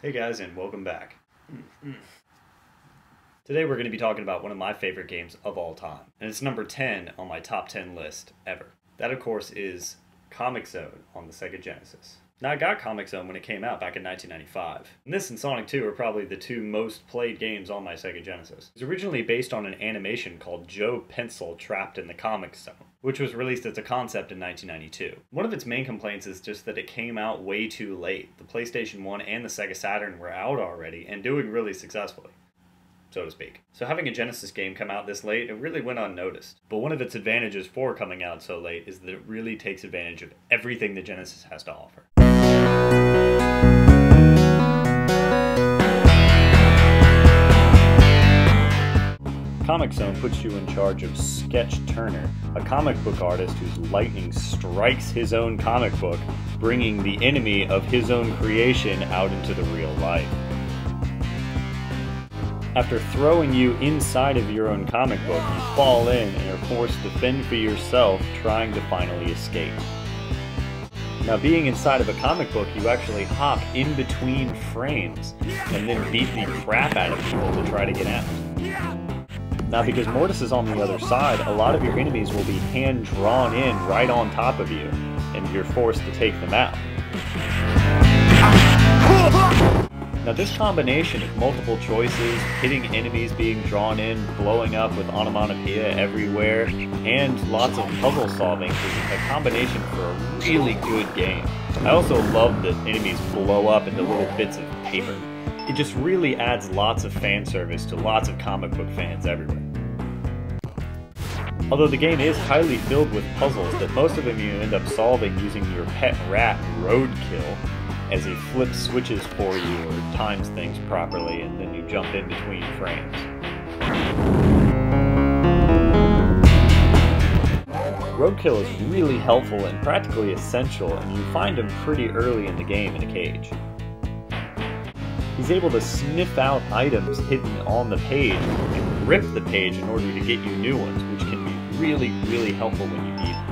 Hey guys, and welcome back. Today we're going to be talking about one of my favorite games of all time, and it's number 10 on my top 10 list ever. That, of course, is Comix Zone on the Sega Genesis. Now, I got Comix Zone when it came out back in 1995, and this and Sonic 2 are probably the two most played games on my Sega Genesis. It was originally based on an animation called Joe Pencil Trapped in the Comix Zone, which was released as a concept in 1992. One of its main complaints is just that it came out way too late. The PlayStation 1 and the Sega Saturn were out already and doing really successfully, so to speak. So having a Genesis game come out this late, it really went unnoticed. But one of its advantages for coming out so late is that it really takes advantage of everything the Genesis has to offer. Comix Zone puts you in charge of Sketch Turner, a comic book artist whose lightning strikes his own comic book, bringing the enemy of his own creation out into the real life. After throwing you inside of your own comic book, you fall in and are forced to fend for yourself, trying to finally escape. Now, being inside of a comic book, you actually hop in between frames and then beat the crap out of people to try to get out. Now, because Mortis is on the other side, a lot of your enemies will be hand-drawn in right on top of you, and you're forced to take them out. Now, this combination of multiple choices, hitting enemies being drawn in, blowing up with onomatopoeia everywhere, and lots of puzzle solving is a combination for a really good game. I also love that enemies blow up into little bits of paper. It just really adds lots of fan service to lots of comic book fans everywhere. Although the game is highly filled with puzzles that most of them you end up solving using your pet rat, Roadkill, as he flips switches for you or times things properly, and then you jump in between frames. Roadkill is really helpful and practically essential, and you find him pretty early in the game in a cage. He's able to sniff out items hidden on the page and rip the page in order to get you new ones, which can be really helpful when you beat him.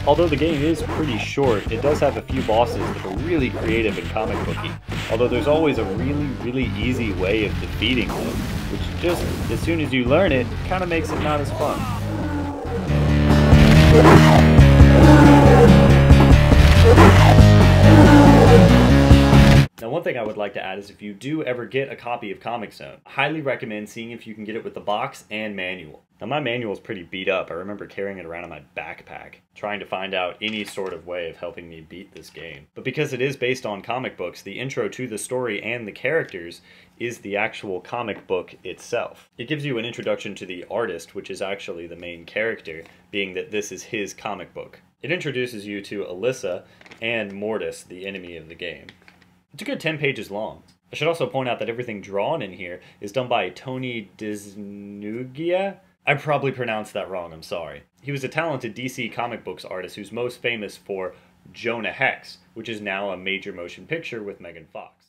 Although the game is pretty short, it does have a few bosses that are really creative and comic booky. Although there's always a really easy way of defeating them, which just, as soon as you learn it, kind of makes it not as fun. Now, one thing I would like to add is if you do ever get a copy of Comix Zone, I highly recommend seeing if you can get it with the box and manual. Now, my manual is pretty beat up. I remember carrying it around in my backpack, trying to find out any sort of way of helping me beat this game. But because it is based on comic books, the intro to the story and the characters is the actual comic book itself. It gives you an introduction to the artist, which is actually the main character, being that this is his comic book. It introduces you to Alyssa and Mortis, the enemy of the game. It's a good 10 pages long. I should also point out that everything drawn in here is done by Tony Disnugia. I probably pronounced that wrong, I'm sorry. He was a talented DC comic books artist who's most famous for Jonah Hex, which is now a major motion picture with Megan Fox.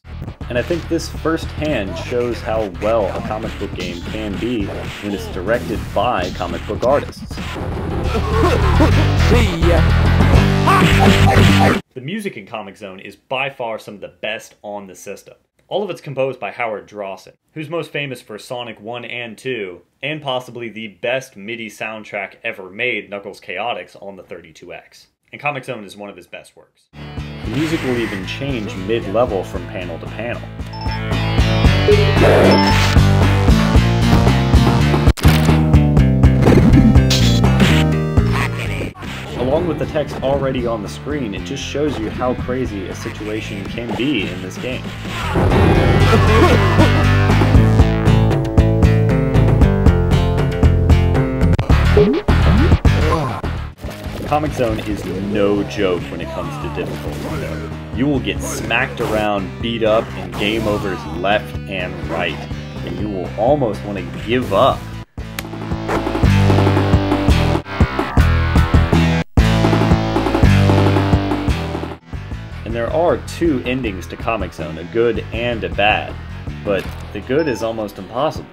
And I think this firsthand shows how well a comic book game can be when it's directed by comic book artists. The music in Comix Zone is by far some of the best on the system. All of it's composed by Howard Drawson, who's most famous for Sonic 1 and 2, and possibly the best MIDI soundtrack ever made, Knuckles Chaotix, on the 32X. And Comix Zone is one of his best works. The music will even change mid-level from panel to panel. Along with the text already on the screen, it just shows you how crazy a situation can be in this game. Comix Zone is no joke when it comes to difficulty, though. You will get smacked around, beat up, and game overs left and right, and you will almost want to give up. And there are two endings to Comix Zone, a good and a bad, but the good is almost impossible.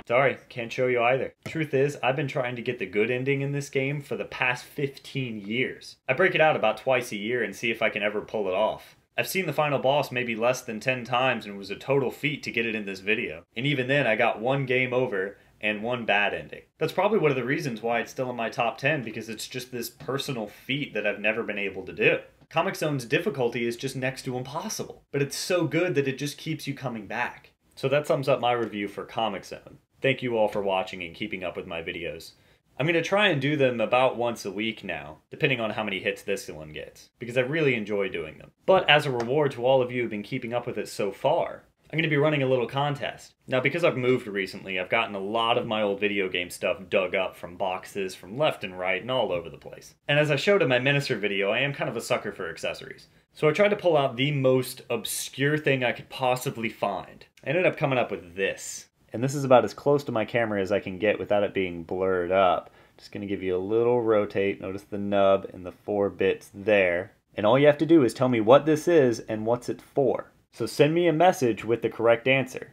Sorry, can't show you either. Truth is, I've been trying to get the good ending in this game for the past 15 years. I break it out about twice a year and see if I can ever pull it off. I've seen the final boss maybe less than 10 times and it was a total feat to get it in this video. And even then I got one game over and one bad ending. That's probably one of the reasons why it's still in my top 10, because it's just this personal feat that I've never been able to do. Comix Zone's difficulty is just next to impossible, but it's so good that it just keeps you coming back. So that sums up my review for Comix Zone. Thank you all for watching and keeping up with my videos. I'm going to try and do them about once a week now, depending on how many hits this one gets, because I really enjoy doing them. But as a reward to all of you who've been keeping up with it so far, I'm going to be running a little contest. Now, because I've moved recently, I've gotten a lot of my old video game stuff dug up from boxes from left and right and all over the place. And as I showed in my Minister video, I am kind of a sucker for accessories. So I tried to pull out the most obscure thing I could possibly find. I ended up coming up with this. And this is about as close to my camera as I can get without it being blurred up. Just going to give you a little rotate. Notice the nub and the 4 bits there. And all you have to do is tell me what this is and what's it for. So send me a message with the correct answer.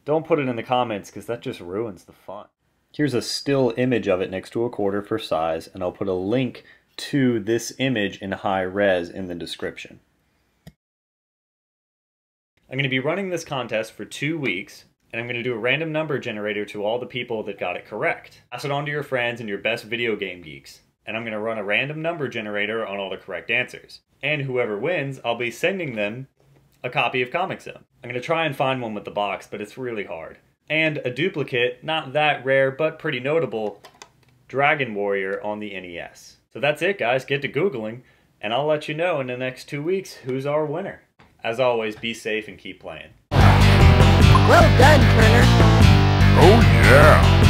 Don't put it in the comments because that just ruins the fun. Here's a still image of it next to a quarter for size, and I'll put a link to this image in high res in the description. I'm going to be running this contest for 2 weeks, and I'm going to do a random number generator to all the people that got it correct. Pass it on to your friends and your best video game geeks. And I'm going to run a random number generator on all the correct answers. And whoever wins, I'll be sending them a copy of Comix Zone. I'm going to try and find one with the box, but it's really hard. And a duplicate, not that rare, but pretty notable, Dragon Warrior on the NES. So that's it, guys. Get to Googling, and I'll let you know in the next 2 weeks who's our winner. As always, be safe and keep playing. Well done, Turner. Oh yeah!